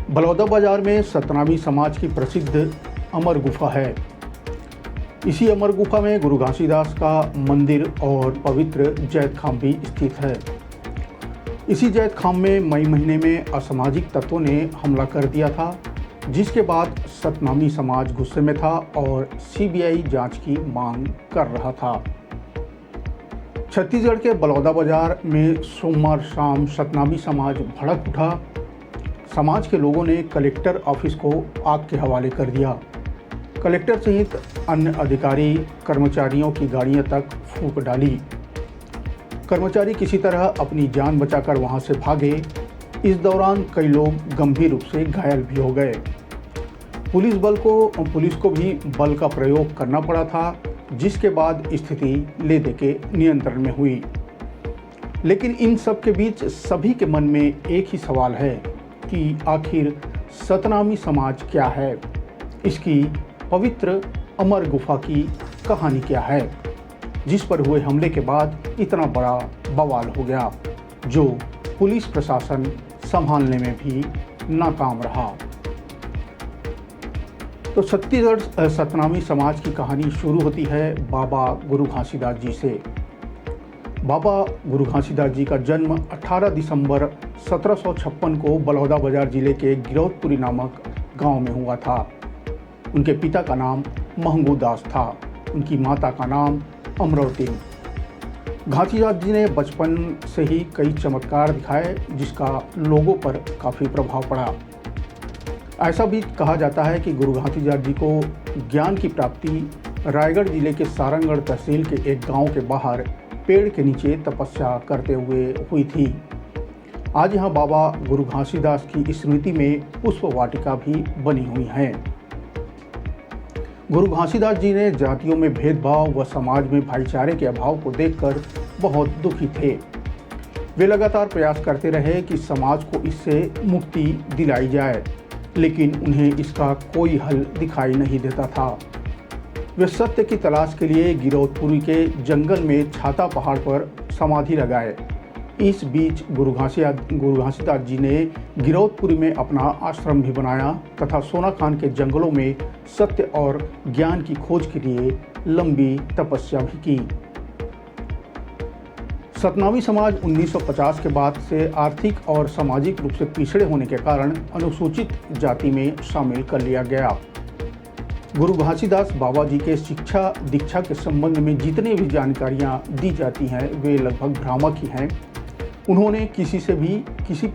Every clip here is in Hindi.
बलौदा बाजार में सतनामी समाज की प्रसिद्ध अमर गुफा है। इसी अमर गुफा में गुरु घासीदास का मंदिर और पवित्र जैत खाम भी स्थित है। इसी जैत खाम में मई महीने में असामाजिक तत्वों ने हमला कर दिया था, जिसके बाद सतनामी समाज गुस्से में था और सीबीआई जांच की मांग कर रहा था। छत्तीसगढ़ के बलौदा बाजार में सोमवार शाम सतनामी समाज भड़क उठा। समाज के लोगों ने कलेक्टर ऑफिस को आग के हवाले कर दिया। कलेक्टर सहित अन्य अधिकारी कर्मचारियों की गाड़ियां तक फूंक डाली। कर्मचारी किसी तरह अपनी जान बचाकर वहां से भागे। इस दौरान कई लोग गंभीर रूप से घायल भी हो गए। पुलिस को भी बल का प्रयोग करना पड़ा था, जिसके बाद स्थिति लेदे के नियंत्रण में हुई। लेकिन इन सब के बीच सभी के मन में एक ही सवाल है कि आखिर सतनामी समाज क्या है, इसकी पवित्र अमर गुफा की कहानी क्या है, जिस पर हुए हमले के बाद इतना बड़ा बवाल हो गया, जो पुलिस प्रशासन संभालने में भी नाकाम रहा। तो छत्तीसगढ़ सतनामी समाज की कहानी शुरू होती है बाबा गुरु घासीदास जी से। बाबा गुरु घासीदास जी का जन्म 18 दिसंबर 1756 को बलौदा बाजार जिले के गिरौदपुरी नामक गांव में हुआ था। उनके पिता का नाम महंगू दास था। उनकी माता का नाम अमरवती। घासीदास जी ने बचपन से ही कई चमत्कार दिखाए, जिसका लोगों पर काफ़ी प्रभाव पड़ा। ऐसा भी कहा जाता है कि गुरु घासीदास जी को ज्ञान की प्राप्ति रायगढ़ जिले के सारंगढ़ तहसील के एक गांव के बाहर पेड़ के नीचे तपस्या करते हुए हुई थी। आज यहाँ बाबा गुरु घासीदास की स्मृति में पुष्प वाटिका भी बनी हुई है। गुरु घासीदास जी ने जातियों में भेदभाव व समाज में भाईचारे के अभाव को देखकर बहुत दुखी थे। वे लगातार प्रयास करते रहे कि समाज को इससे मुक्ति दिलाई जाए, लेकिन उन्हें इसका कोई हल दिखाई नहीं देता था। वे सत्य की तलाश के लिए गिरौदपुरी के जंगल में छाता पहाड़ पर समाधि लगाए। इस बीच गुरु घासीदास जी ने गिरौदपुरी में अपना आश्रम भी बनाया तथा सोनाखान के जंगलों में सत्य और ज्ञान की खोज के लिए लंबी तपस्या भी की। सतनामी समाज 1950 के बाद से आर्थिक और सामाजिक रूप से पिछड़े होने के कारण अनुसूचित जाति में शामिल कर लिया गया। गुरु घासीदास बाबा जी के शिक्षा दीक्षा के संबंध में जितनी भी जानकारियां दी जाती हैं, वे लगभग भ्रामक ही हैं। उन्होंने किसी से भी किसी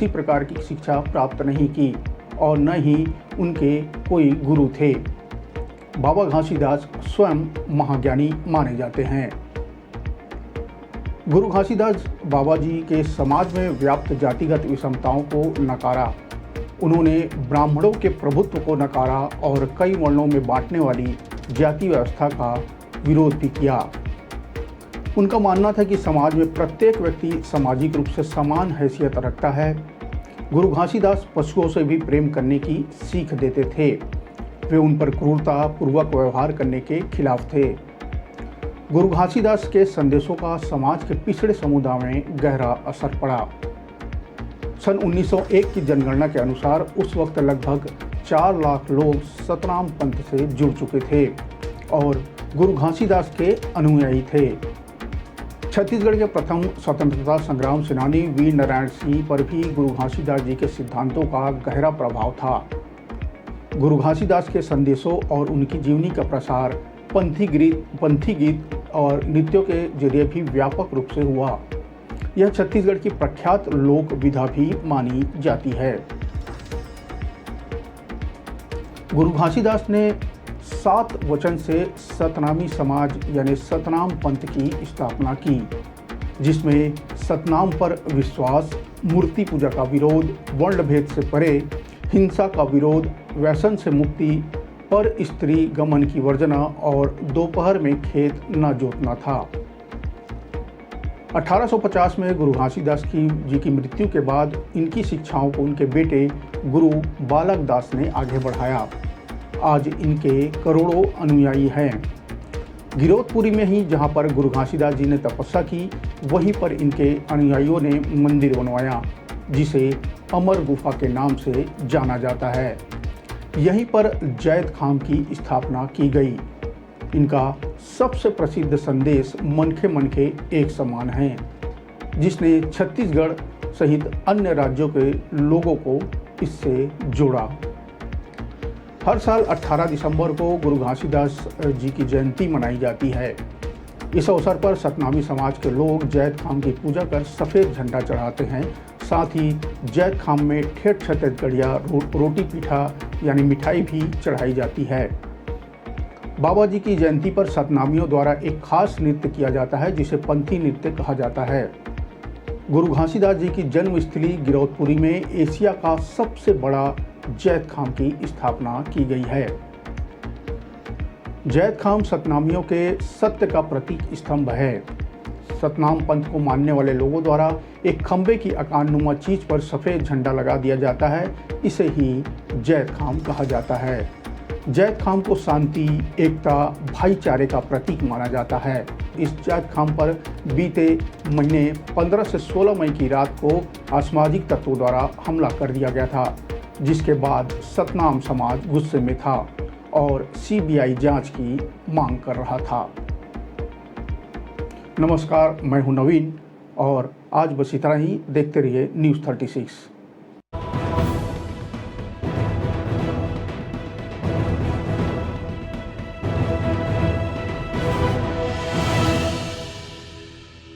प्रकार की शिक्षा प्राप्त नहीं की और न ही उनके कोई गुरु थे। बाबा घासीदास स्वयं महाज्ञानी माने जाते हैं। गुरु घासीदास बाबा जी के समाज में व्याप्त जातिगत विषमताओं को नकारा। उन्होंने ब्राह्मणों के प्रभुत्व को नकारा और कई वर्णों में बांटने वाली जाति व्यवस्था का विरोध भी किया। उनका मानना था कि समाज में प्रत्येक व्यक्ति सामाजिक रूप से समान हैसियत रखता है। गुरु घासीदास पशुओं से भी प्रेम करने की सीख देते थे। वे उन पर क्रूरता पूर्वक व्यवहार करने के खिलाफ थे। गुरु घासीदास के संदेशों का समाज के पिछड़े समुदाय में गहरा असर पड़ा। सन 1901 की जनगणना के अनुसार उस वक्त लगभग 4 लाख लोग सतनाम पंथ से जुड़ चुके थे और गुरु घासीदास के अनुयायी थे। छत्तीसगढ़ के प्रथम स्वतंत्रता संग्राम सेनानी वीर नारायण सिंह पर भी गुरु घासीदास जी के सिद्धांतों का गहरा प्रभाव था। गुरु घासीदास के संदेशों और उनकी जीवनी का प्रसार पंथी गीत और नृत्यों के जरिए भी व्यापक रूप से हुआ। यह छत्तीसगढ़ की प्रख्यात लोक विधा भी मानी जाती है। गुरु घासीदास ने 7 वचन से सतनामी समाज यानी सतनाम पंथ की स्थापना की, जिसमें सतनाम पर विश्वास, मूर्ति पूजा का विरोध, वर्ण भेद से परे, हिंसा का विरोध, व्यसन से मुक्ति, पर स्त्री गमन की वर्जना और दोपहर में खेत न जोतना था। 1850 में गुरु घासीदास जी की मृत्यु के बाद इनकी शिक्षाओं को उनके बेटे गुरु बालक दास ने आगे बढ़ाया। आज इनके करोड़ों अनुयायी हैं। गिरौदपुरी में ही जहां पर गुरु घासीदास जी ने तपस्या की, वहीं पर इनके अनुयायियों ने मंदिर बनवाया, जिसे अमर गुफा के नाम से जाना जाता है। यहीं पर जैद खाम की स्थापना की गई। इनका सबसे प्रसिद्ध संदेश मनखे मनखे एक समान है, जिसने छत्तीसगढ़ सहित अन्य राज्यों के लोगों को इससे जोड़ा। हर साल 18 दिसंबर को गुरु घासीदास जी की जयंती मनाई जाती है। इस अवसर पर सतनामी समाज के लोग जैद खाम की पूजा कर सफ़ेद झंडा चढ़ाते हैं। साथ ही जैद खाम में ठेठ छत्तीसगढ़िया रोटी पीठा यानी मिठाई भी चढ़ाई जाती है। बाबा जी की जयंती पर सतनामियों द्वारा एक खास नृत्य किया जाता है, जिसे पंथी नृत्य कहा जाता है। गुरु घासीदास जी की जन्मस्थली गिरौदपुरी में एशिया का सबसे बड़ा जैद खाम की स्थापना की गई है। जैद खाम सतनामियों के सत्य का प्रतीक स्तंभ है। सतनाम पंथ को मानने वाले लोगों द्वारा एक खंबे की आकारनुमा चीज पर सफ़ेद झंडा लगा दिया जाता है। इसे ही जैद खाम कहा जाता है। जैद खाम को शांति, एकता, भाईचारे का प्रतीक माना जाता है। इस जैद खाम पर बीते महीने 15 से 16 मई की रात को असामाजिक तत्वों द्वारा हमला कर दिया गया था, जिसके बाद सतनाम समाज गुस्से में था और सीबीआई जांच की मांग कर रहा था। नमस्कार, मैं हूं नवीन और आज बस इतना ही। देखते रहिए न्यूज़ 36।